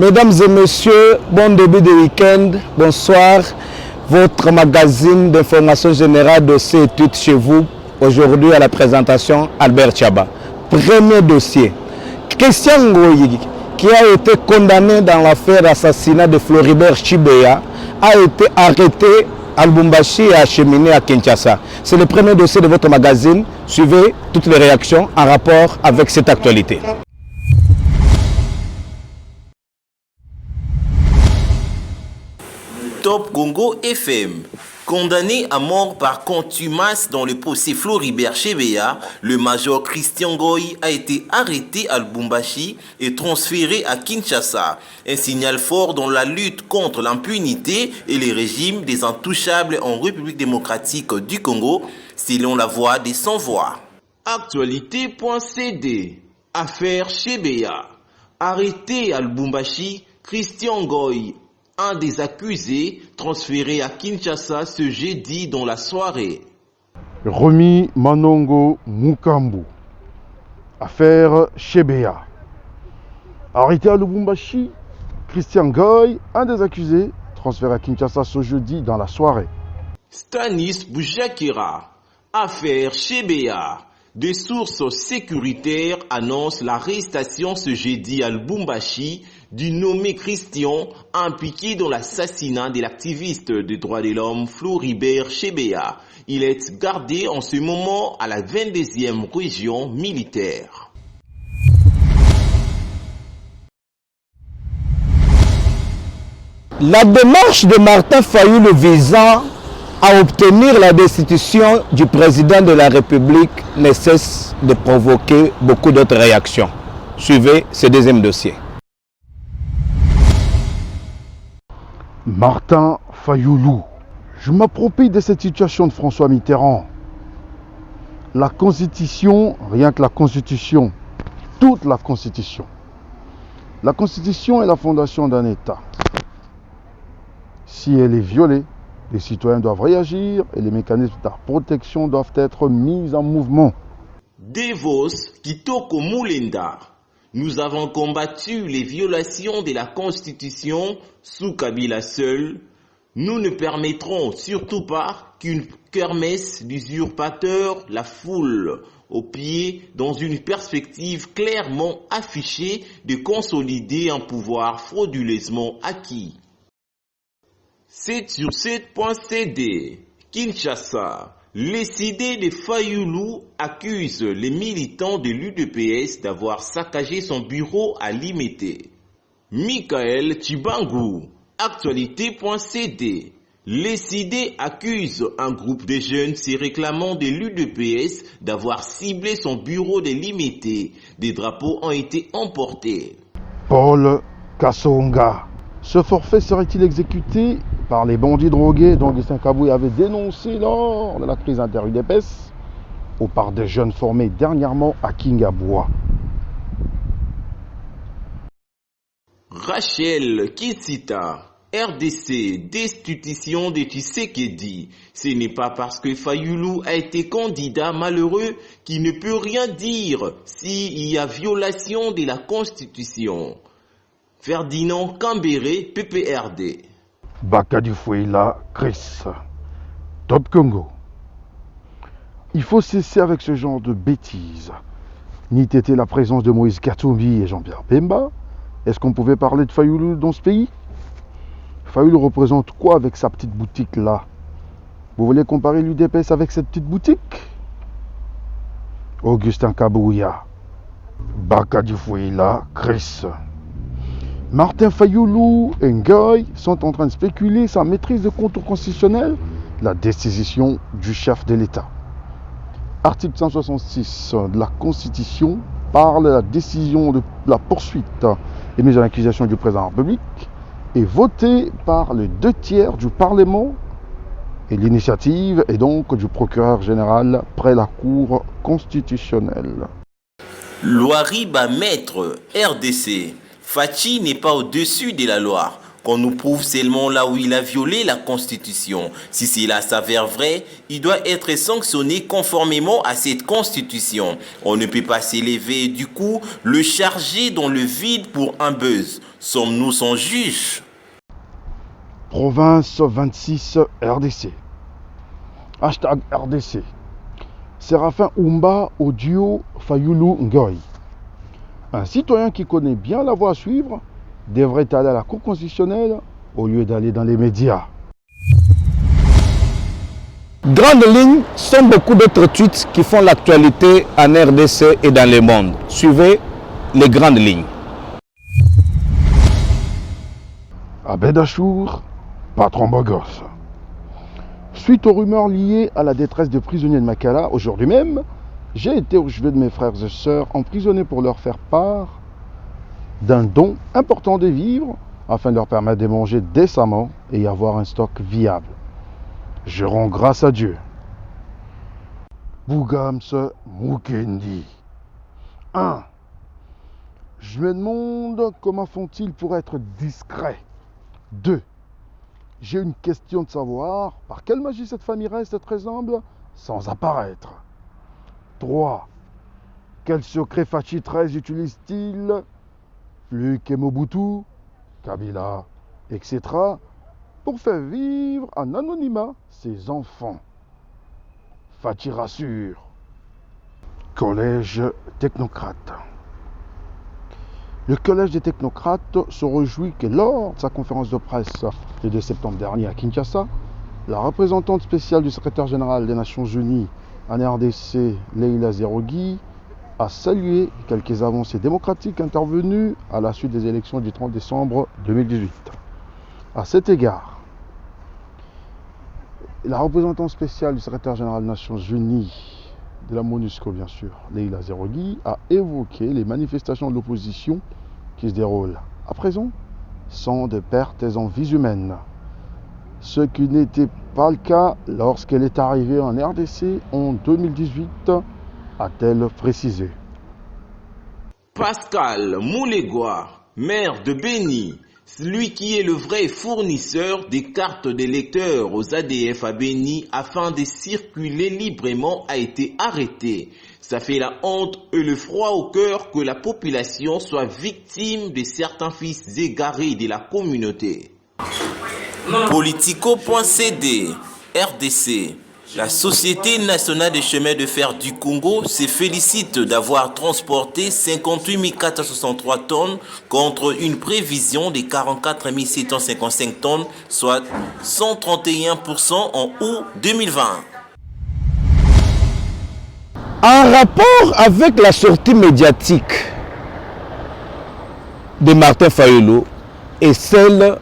Mesdames et messieurs, bon début de week-end, bonsoir. Votre magazine d'information générale dossier études chez vous. Aujourd'hui à la présentation, Albert Chaba. Premier dossier. Christian Ngoyi, qui a été condamné dans l'affaire assassinat de Floribert Chebeya, a été arrêté à Lubumbashi et acheminé à Kinshasa. C'est le premier dossier de votre magazine. Suivez toutes les réactions en rapport avec cette actualité. Top Congo FM. Condamné à mort par contumace dans le procès Floribert Chebeya, le major Christian Ngoyi a été arrêté à Lubumbashi et transféré à Kinshasa. Un signal fort dans la lutte contre l'impunité et les régimes des intouchables en République démocratique du Congo, selon la voix des sans-voix. Actualité.cd. Affaire Chebeya. Arrêté à Lubumbashi, Christian Ngoyi, un des accusés, transféré à Kinshasa ce jeudi dans la soirée. Remi Manongo Mukambu. Affaire Chebeya. Arrêté à Lubumbashi, Christian Ngoyi, un des accusés, transféré à Kinshasa ce jeudi dans la soirée. Stanis Boujakira. Affaire Chebeya. Des sources sécuritaires annoncent l'arrestation ce jeudi à Lubumbashi du nommé Christian impliqué dans l'assassinat de l'activiste des droits de l'homme Floribert Chebeya. Il est gardé en ce moment à la 22e région militaire. La démarche de Martin Fayulu visant à obtenir la destitution du président de la République ne cesse de provoquer beaucoup d'autres réactions. Suivez ce deuxième dossier. Martin Fayulu. Je m'approprie de cette situation de François Mitterrand. La Constitution, rien que la Constitution, toute la Constitution. La Constitution est la fondation d'un État. Si elle est violée, les citoyens doivent réagir et les mécanismes de protection doivent être mis en mouvement. Devos Kitoko Mulenda. Nous avons combattu les violations de la Constitution sous Kabila seul. Nous ne permettrons surtout pas qu'une kermesse d'usurpateurs la foule aux pieds dans une perspective clairement affichée de consolider un pouvoir frauduleusement acquis. 7 sur 7.cd. Kinshasa. Les idées de Fayulu accusent les militants de l'UDPS d'avoir saccagé son bureau à Limete. Michael Chibangu. Actualité.cd. Les idées accusent un groupe de jeunes se réclamant de l'UDPS d'avoir ciblé son bureau de Limete. Des drapeaux ont été emportés. Paul Kassonga. Ce forfait serait-il exécuté par les bandits drogués dont Augustin Kabouy avait dénoncé lors de la crise inter-UDPS ou par des jeunes formés dernièrement à Kingaboua? Rachel Kitsita, RDC, destitution de Tshisekedi. Ce n'est pas parce que Fayulu a été candidat malheureux qu'il ne peut rien dire s'il y a violation de la Constitution. Ferdinand Kambere, PPRD. Bakadi Fouila, Chris. Top Congo. Il faut cesser avec ce genre de bêtises. Ni t'était la présence de Moïse Katumbi et Jean-Pierre Bemba. Est-ce qu'on pouvait parler de Fayulu dans ce pays? Fayulu représente quoi avec sa petite boutique là? Vous voulez comparer l'UDPS avec cette petite boutique? Augustin Kabouya. Bakadi Fouila, Chris. Martin Fayulu et Ngoyi sont en train de spéculer sa maîtrise de contour constitutionnel, la décision du chef de l'État. Article 166 de la Constitution parle de la décision de la poursuite et mise en accusation du président de la République est votée par les 2/3 du Parlement et l'initiative est donc du procureur général près la Cour constitutionnelle. Loariba Maître, RDC. Fachi n'est pas au-dessus de la loi. qu'on nous prouve seulement là où il a violé la Constitution. Si cela s'avère vrai, il doit être sanctionné conformément à cette Constitution. On ne peut pas s'élever du coup le charger dans le vide pour un buzz. Sommes-nous son juge? Province 26 RDC. Hashtag RDC. Séraphin Oumba Audio Fayoulou Ngoy. Un citoyen qui connaît bien la voie à suivre devrait aller à la Cour constitutionnelle au lieu d'aller dans les médias. Grandes lignes sont beaucoup d'autres tweets qui font l'actualité en RDC et dans le monde. Suivez les grandes lignes. Abed Achour, patron Bogos. Suite aux rumeurs liées à la détresse des prisonniers de Makala, aujourd'hui même, j'ai été au chevet de mes frères et sœurs emprisonnés pour leur faire part d'un don important de vivres afin de leur permettre de manger décemment et y avoir un stock viable. Je rends grâce à Dieu. Bougams Mukendi. 1. Je me demande comment font-ils pour être discrets. 2. J'ai une question de savoir par quelle magie cette famille reste très humble sans apparaître. 3. Quel secret Fachi 13 utilise-t-il? Plus que Mobutu, Kabila, etc. pour faire vivre en anonymat ses enfants. Fachi rassure. Collège technocrate. Le Collège des technocrates se réjouit que lors de sa conférence de presse le 2 septembre dernier à Kinshasa, la représentante spéciale du secrétaire général des Nations Unies en RDC, Leila Zerougui, a salué quelques avancées démocratiques intervenues à la suite des élections du 30 décembre 2018. À cet égard, la représentante spéciale du secrétaire général des Nations Unies, de la MONUSCO bien sûr, Leila Zerougui, a évoqué les manifestations de l'opposition qui se déroulent à présent sans de pertes en vies humaines. Ce qui n'était pas le cas lorsqu'elle est arrivée en RDC en 2018, a-t-elle précisé. Pascal Moulegua, maire de Béni, celui qui est le vrai fournisseur des cartes d'électeurs aux ADF à Béni afin de circuler librement, a été arrêté. Ça fait la honte et le froid au cœur que la population soit victime de certains fils égarés de la communauté. Politico.cd, RDC. La Société nationale des chemins de fer du Congo se félicite d'avoir transporté 58 463 tonnes contre une prévision de 44 755 tonnes, soit 131% en août 2020. En rapport avec la sortie médiatique de Martin Fayulu et celle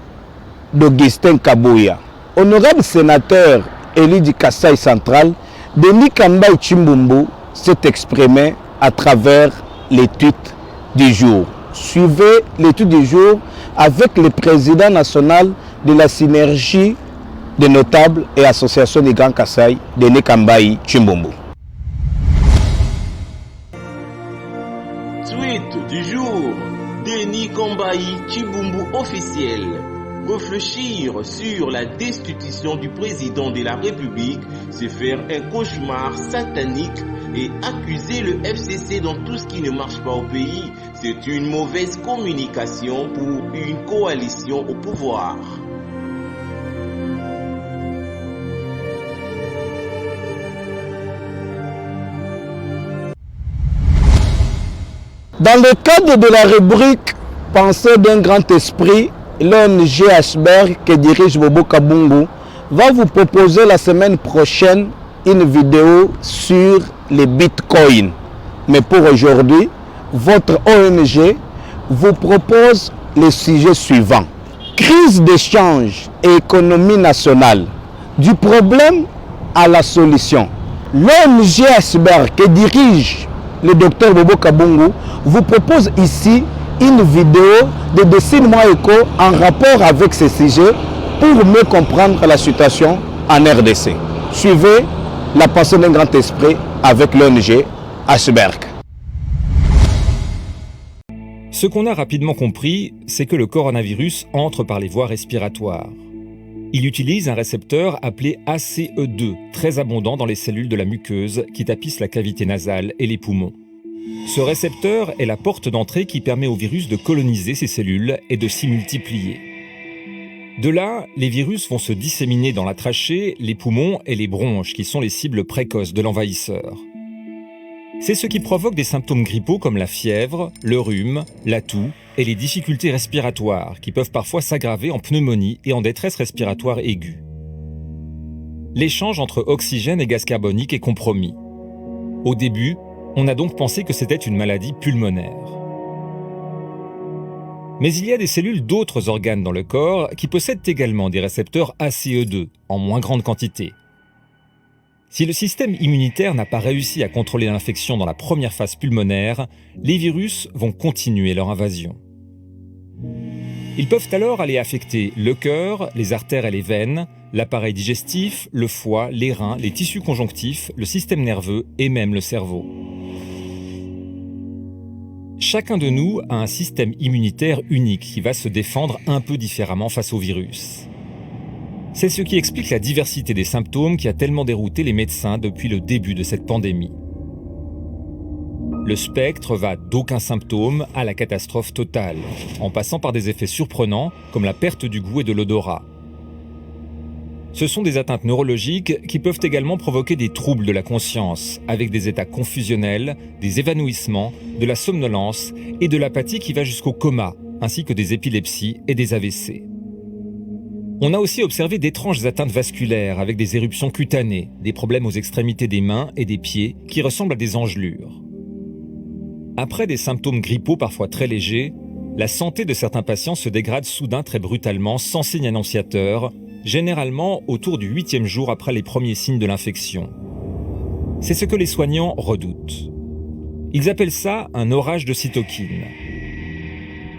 d'Augustin Kabuya, honorable sénateur élu du Kasaï central, Denis Kambaï Chimbumbu s'est exprimé à travers l'étude du jour. Suivez l'étude du jour avec le président national de la synergie des notables et associations du Grand Kasaï, Denis Kambaï Chimbumbu. Tweet du jour, Denis Kambaï Chimbumbu officiel. Réfléchir sur la destitution du président de la République, c'est faire un cauchemar satanique et accuser le FCC dans tout ce qui ne marche pas au pays, c'est une mauvaise communication pour une coalition au pouvoir. Dans le cadre de la rubrique Pensée d'un grand esprit, l'ONG Ashberg que dirige Bobo Kabungu va vous proposer la semaine prochaine une vidéo sur les bitcoins. Mais pour aujourd'hui, votre ONG vous propose le sujet suivant. Crise d'échange et économie nationale. Du problème à la solution. L'ONG Ashberg que dirige le docteur Bobo Kabungu vous propose ici une vidéo de Dessine-moi Écho en rapport avec ce sujet pour mieux comprendre la situation en RDC. Suivez la pensée d'un grand esprit avec l'ONG Ashberg. Ce qu'on a rapidement compris, c'est que le coronavirus entre par les voies respiratoires. Il utilise un récepteur appelé ACE2, très abondant dans les cellules de la muqueuse qui tapissent la cavité nasale et les poumons. Ce récepteur est la porte d'entrée qui permet au virus de coloniser ces cellules et de s'y multiplier. De là, les virus vont se disséminer dans la trachée, les poumons et les bronches qui sont les cibles précoces de l'envahisseur. C'est ce qui provoque des symptômes grippaux comme la fièvre, le rhume, la toux et les difficultés respiratoires qui peuvent parfois s'aggraver en pneumonie et en détresse respiratoire aiguë. L'échange entre oxygène et gaz carbonique est compromis. Au début, on a donc pensé que c'était une maladie pulmonaire. Mais il y a des cellules d'autres organes dans le corps qui possèdent également des récepteurs ACE2 en moins grande quantité. Si le système immunitaire n'a pas réussi à contrôler l'infection dans la première phase pulmonaire, les virus vont continuer leur invasion. Ils peuvent alors aller affecter le cœur, les artères et les veines, l'appareil digestif, le foie, les reins, les tissus conjonctifs, le système nerveux et même le cerveau. Chacun de nous a un système immunitaire unique qui va se défendre un peu différemment face au virus. C'est ce qui explique la diversité des symptômes qui a tellement dérouté les médecins depuis le début de cette pandémie. Le spectre va d'aucun symptôme à la catastrophe totale, en passant par des effets surprenants comme la perte du goût et de l'odorat. Ce sont des atteintes neurologiques qui peuvent également provoquer des troubles de la conscience, avec des états confusionnels, des évanouissements, de la somnolence et de l'apathie qui va jusqu'au coma, ainsi que des épilepsies et des AVC. On a aussi observé d'étranges atteintes vasculaires avec des éruptions cutanées, des problèmes aux extrémités des mains et des pieds qui ressemblent à des engelures. Après des symptômes grippaux parfois très légers, la santé de certains patients se dégrade soudain très brutalement sans signe annonciateur, généralement autour du 8e jour après les premiers signes de l'infection. C'est ce que les soignants redoutent. Ils appellent ça un orage de cytokines.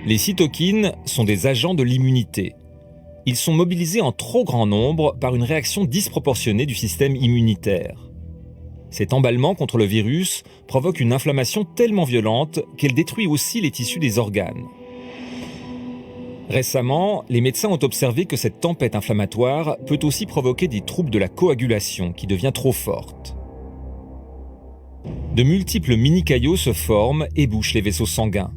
Les cytokines sont des agents de l'immunité. Ils sont mobilisés en trop grand nombre par une réaction disproportionnée du système immunitaire. Cet emballement contre le virus provoque une inflammation tellement violente qu'elle détruit aussi les tissus des organes. Récemment, les médecins ont observé que cette tempête inflammatoire peut aussi provoquer des troubles de la coagulation qui devient trop forte. De multiples mini-caillots se forment et bouchent les vaisseaux sanguins.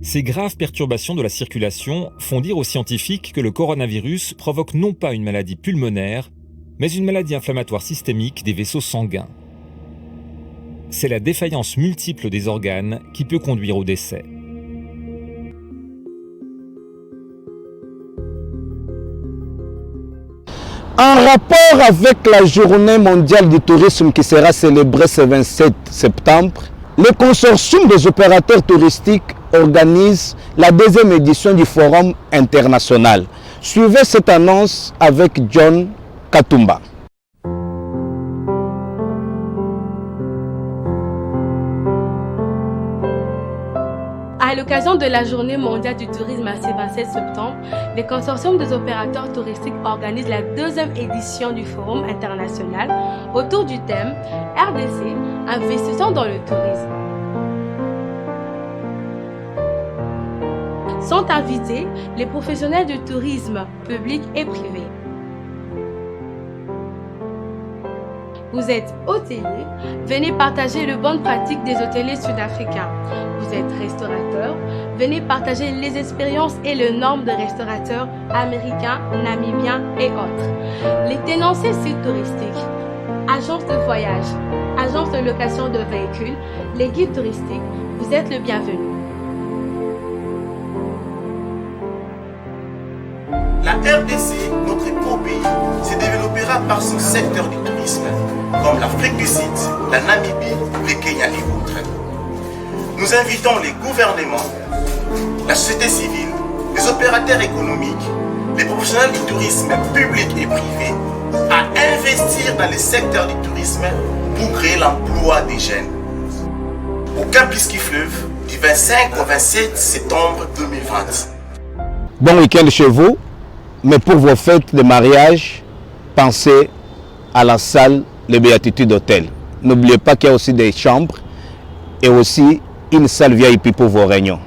Ces graves perturbations de la circulation font dire aux scientifiques que le coronavirus provoque non pas une maladie pulmonaire, mais une maladie inflammatoire systémique des vaisseaux sanguins. C'est la défaillance multiple des organes qui peut conduire au décès. En rapport avec la journée mondiale du tourisme qui sera célébrée ce 27 septembre, le consortium des opérateurs touristiques organise la deuxième édition du Forum international. Suivez cette annonce avec John Katumba. À l'occasion de la Journée mondiale du tourisme à ce 27 septembre, le consortium des opérateurs touristiques organise la deuxième édition du Forum international autour du thème RDC, investissons dans le tourisme. Sont invités les professionnels du tourisme public et privé. Vous êtes hôtelier, venez partager les bonnes pratiques des hôteliers sud-africains. Vous êtes restaurateur, venez partager les expériences et les normes de restaurateurs américains, namibiens et autres. Les tenanciers sites touristiques, agences de voyage, agences de location de véhicules, les guides touristiques, vous êtes le bienvenu. La RDC, notre beau pays, se développera par son secteur du tourisme, comme l'Afrique du Sud, la Namibie, le Kenya et autres. Nous invitons les gouvernements, la société civile, les opérateurs économiques, les professionnels du tourisme public et privé à investir dans le secteur du tourisme pour créer l'emploi des jeunes. Au Cap Biscuit Fleuve, du 25 au 27 septembre 2020. Bon week-end chez vous. Mais pour vos fêtes de mariage, pensez à la salle Les Béatitudes Hôtel. N'oubliez pas qu'il y a aussi des chambres et aussi une salle VIP pour vos réunions.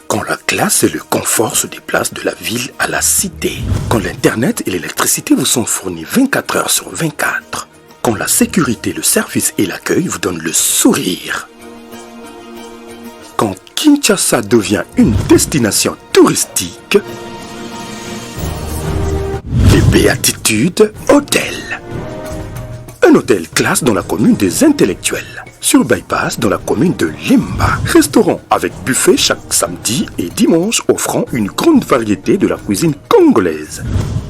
Quand la classe et le confort se déplacent de la ville à la cité. Quand l'internet et l'électricité vous sont fournis 24 heures sur 24. Quand la sécurité, le service et l'accueil vous donnent le sourire. Quand Kinshasa devient une destination touristique. Les Béatitudes Hôtel. Un hôtel classe dans la commune des intellectuels. Sur Bypass dans la commune de Limba. Restaurant avec buffet chaque samedi et dimanche offrant une grande variété de la cuisine congolaise.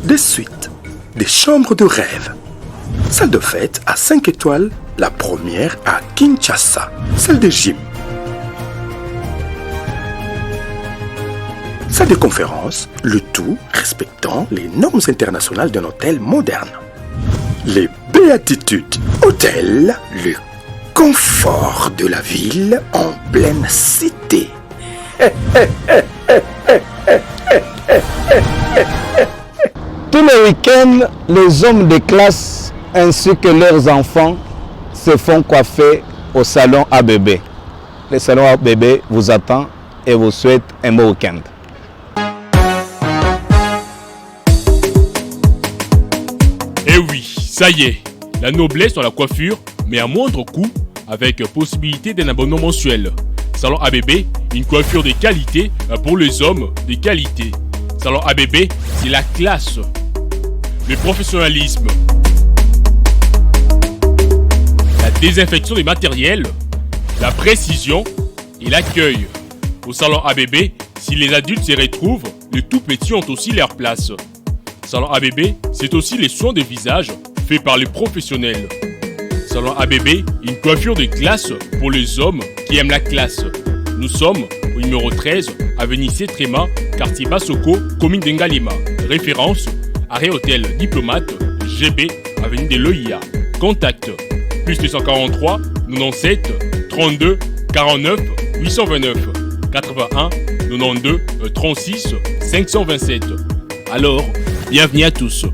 Des suites, des chambres de rêve. Salle de fête à 5 étoiles, la première à Kinshasa. Salle de gym. Salle de conférence, le tout respectant les normes internationales d'un hôtel moderne. Les Béatitudes Hôtel, le confort de la ville en pleine cité. Tous les week-ends, les hommes de classe ainsi que leurs enfants se font coiffer au salon ABB. Le salon ABB vous attend et vous souhaite un bon week-end. Eh oui, ça y est, la noblesse dans la coiffure, mais à moindre coût, avec possibilité d'un abonnement mensuel. Salon ABB, une coiffure de qualité pour les hommes de qualité. Salon ABB, c'est la classe, le professionnalisme, la désinfection des matériels, la précision et l'accueil. Au salon ABB, si les adultes s'y retrouvent, les tout petits ont aussi leur place. Salon ABB, c'est aussi les soins de visage faits par les professionnels. Salon ABB, une coiffure de classe pour les hommes qui aiment la classe. Nous sommes au numéro 13, avenue Sétréma, quartier Bassoko, commune d'Ngalima. Référence, arrêt hôtel Diplomate, GB, avenue de l'OIA. Contact, plus 243 97 32 49 829 81 92 36 527. Alors, bienvenue à tous.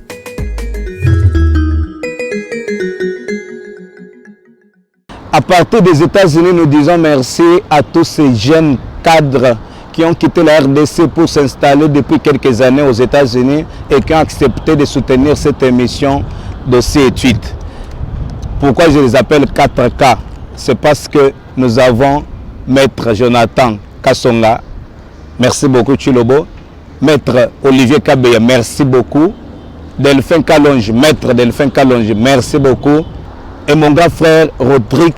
À partir des États-Unis, nous disons merci à tous ces jeunes cadres qui ont quitté la RDC pour s'installer depuis quelques années aux États-Unis et qui ont accepté de soutenir cette émission de C8. Pourquoi je les appelle 4K? C'est parce que nous avons Maître Jonathan Kassonga, merci beaucoup Chilobo, Maître Olivier Kabeya, merci beaucoup, Delphin Kalonge, Maître Delphin Kalonge, merci beaucoup, et mon grand frère Rodrigue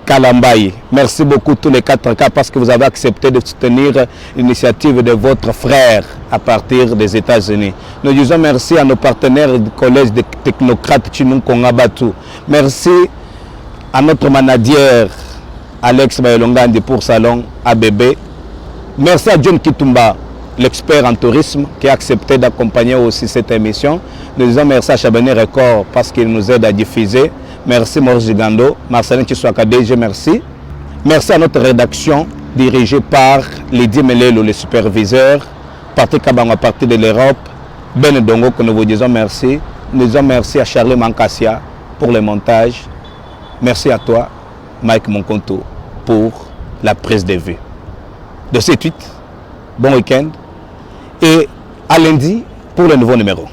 Kalambaye. Merci beaucoup tous les 4K parce que vous avez accepté de soutenir l'initiative de votre frère à partir des États-Unis. Nous disons merci à nos partenaires du collège des technocrates Chinung Kongabatu. Merci à notre manager Alex Bayolongandi pour Salon ABB. Merci à John Kitumba, l'expert en tourisme, qui a accepté d'accompagner aussi cette émission. Nous disons merci à Chabani Record parce qu'il nous aide à diffuser. Merci Maurice Gigando, Marcelin Chiswaka DG, merci. Merci à notre rédaction dirigée par Lydie Melelo, le superviseur, Patrick Kabango à partir de l'Europe, Ben Dongo, que nous vous disons merci. Nous disons merci à Charlie Mankassia pour le montage. Merci à toi, Mike Monkonto, pour la prise de vue. De ces tweets, bon week-end et à lundi pour le nouveau numéro.